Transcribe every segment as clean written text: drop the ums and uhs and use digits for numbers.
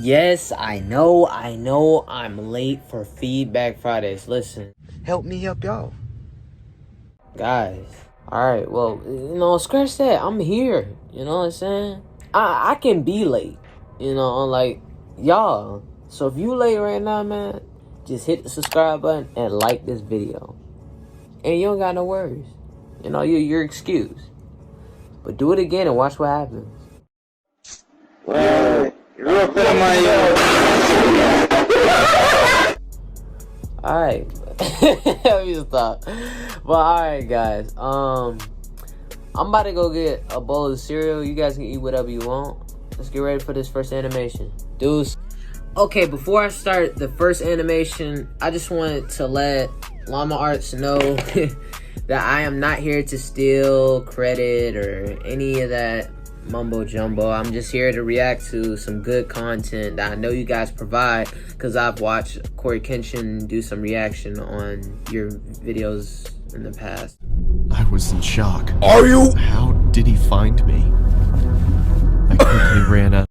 Yes, I know I'm late for FeedBacK FryDayz. Listen, Help me help y'all. guys. Alright, well, scratch that. I'm here. You know what I'm saying? I can be late. Like y'all. So if you late right now, man, just hit the subscribe button and like this video. And you don't got no worries. You're excused. But do it again and watch what happens. Alright. Let me stop. But alright, guys. I'm about to go get a bowl of cereal. You guys can eat whatever you want. Let's get ready for this first animation. Deuce. Okay, before I start the first animation, I just wanted to let LlamaArts know that I am not here to steal credit or any of that mumbo jumbo. I'm just here to react to some good content that I know you guys provide, because I've watched Corey Kenshin do some reaction on your videos in the past. I was in shock. Are you? How did he find me? I quickly ran up.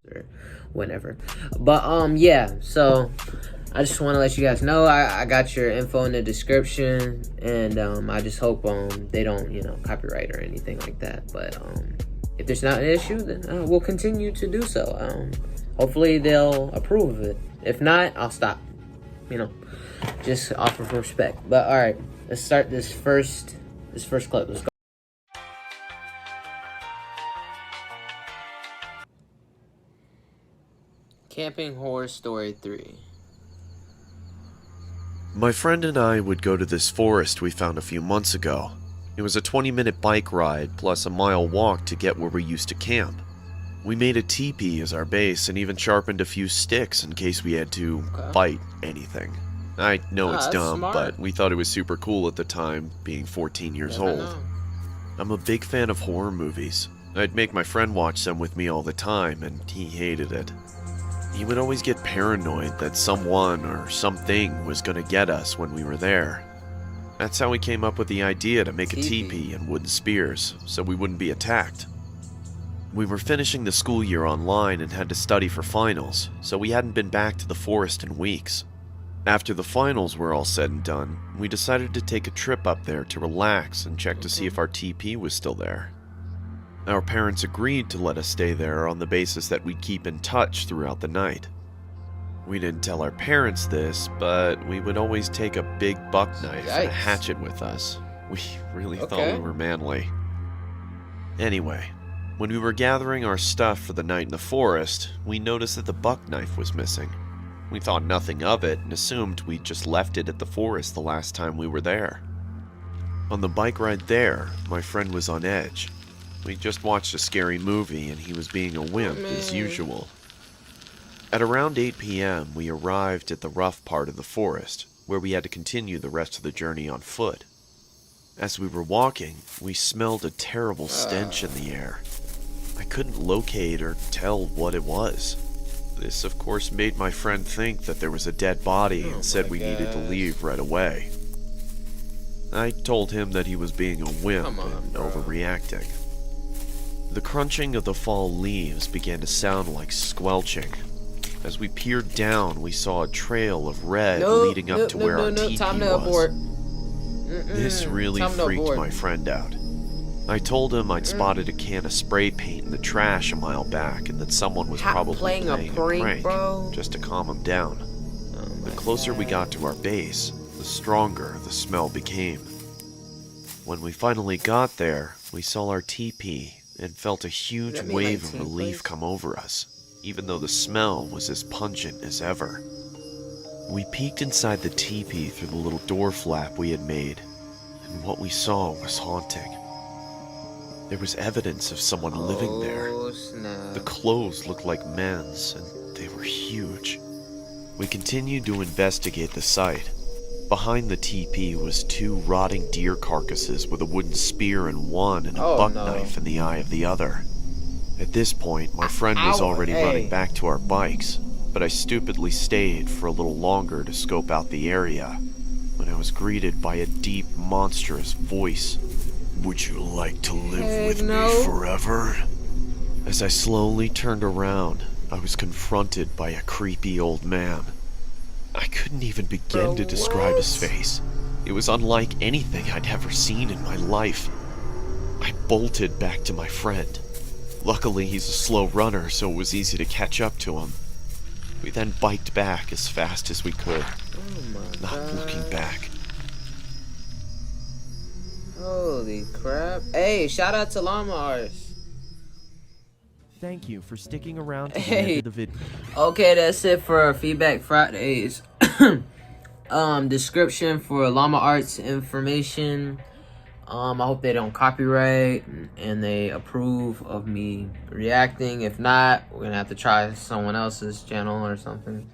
Whenever. But yeah, so I just want to let you guys know I got your info in the description, and I just hope they don't copyright or anything like that. But if there's not an issue, then we'll continue to do so. Hopefully they'll approve of it. If not, I'll stop. Just off of respect. But all right, let's start this first clip. Let's go. Camping Horror Story 3. My friend and I would go to this forest we found a few months ago. It was a 20-minute bike ride plus a mile walk to get where we used to camp. We made a teepee as our base and even sharpened a few sticks in case we had to fight anything. I know it's dumb, smart. but we thought it was super cool at the time, being 14 years old. I'm a big fan of horror movies. I'd make my friend watch them with me all the time, and he hated it. He would always get paranoid that someone or something was gonna get us when we were there. That's how we came up with the idea to make a teepee and wooden spears, so we wouldn't be attacked. We were finishing the school year online and had to study for finals, so we hadn't been back to the forest in weeks. After the finals were all said and done, we decided to take a trip up there to relax and check to see if our teepee was still there. Our parents agreed to let us stay there on the basis that we'd keep in touch throughout the night. We didn't tell our parents this, but we would always take a big buck knife and a hatchet with us. We really thought we were manly. Anyway, when we were gathering our stuff for the night in the forest, we noticed that the buck knife was missing. We thought nothing of it and assumed we'd just left it at the forest the last time we were there. On the bike ride there, my friend was on edge. We just watched a scary movie and he was being a wimp as usual. At around 8 p.m., we arrived at the rough part of the forest, where we had to continue the rest of the journey on foot. As we were walking, we smelled a terrible stench in the air. I couldn't locate or tell what it was. This, of course, made my friend think that there was a dead body and said we needed to leave right away. I told him that he was being a wimp and overreacting. The crunching of the fall leaves began to sound like squelching. As we peered down, we saw a trail of red leading up to where our teepee was. This really freaked my friend out. I told him I'd spotted a can of spray paint in the trash a mile back and that someone was probably playing a prank just to calm him down. The closer we got to our base, the stronger the smell became. When we finally got there, we saw our teepee and felt a huge wave of relief come over us, even though the smell was as pungent as ever. We peeked inside the teepee through the little door flap we had made, and what we saw was haunting. There was evidence of someone living there. The clothes looked like men's, and they were huge. We continued to investigate the site. Behind the teepee was 2 rotting deer carcasses with a wooden spear in one and a buck knife in the eye of the other. At this point, my friend was already running back to our bikes, but I stupidly stayed for a little longer to scope out the area, when I was greeted by a deep, monstrous voice. "Would you like to live with me forever?" As I slowly turned around, I was confronted by a creepy old man. I couldn't even begin to describe his face. It was unlike anything I'd ever seen in my life. I bolted back to my friend. Luckily, he's a slow runner, so it was easy to catch up to him. We then biked back as fast as we could, not looking back. Holy crap. Hey, shout out to LlamaArts. Thank you for sticking around to the end of the video. Okay, that's it for FeedBacK FryDayz. Description for LlamaArts information. I hope they don't copyright and they approve of me reacting. If not, we're gonna have to try someone else's channel or something,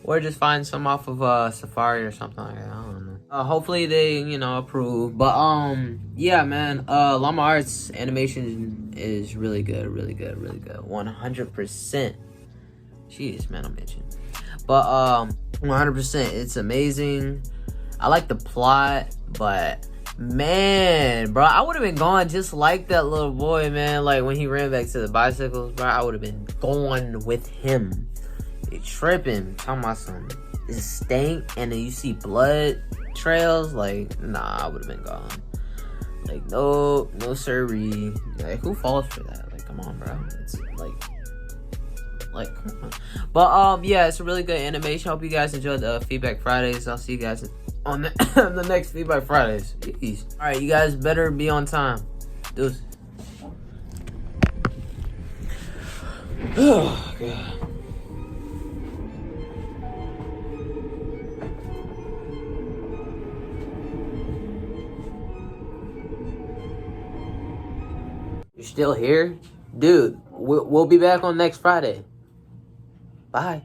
or just find some off of Safari or something like that. I don't know. Hopefully they, approve. But yeah, man. LlamaArts animation is really good, really good, really good. 100%. Jeez, man, I'm itching. But 100%, it's amazing. I like the plot, but man, bro, I would have been gone just like that little boy, man. Like when he ran back to the bicycles, bro, I would have been gone with him. It tripping, talking about some stank, and then you see blood trails. Like, nah, I would have been gone. Like, no siree. Like, who falls for that? Like, come on, bro. It's like, come on. But yeah, it's a really good animation. Hope you guys enjoyed the FeedBacK FryDayz. I'll see you guys on the next FeedBacK FryDayz. Jeez. All right, you guys better be on time. Deuces. Oh god. You're still here? Dude, we'll be back on next Friday. Bye.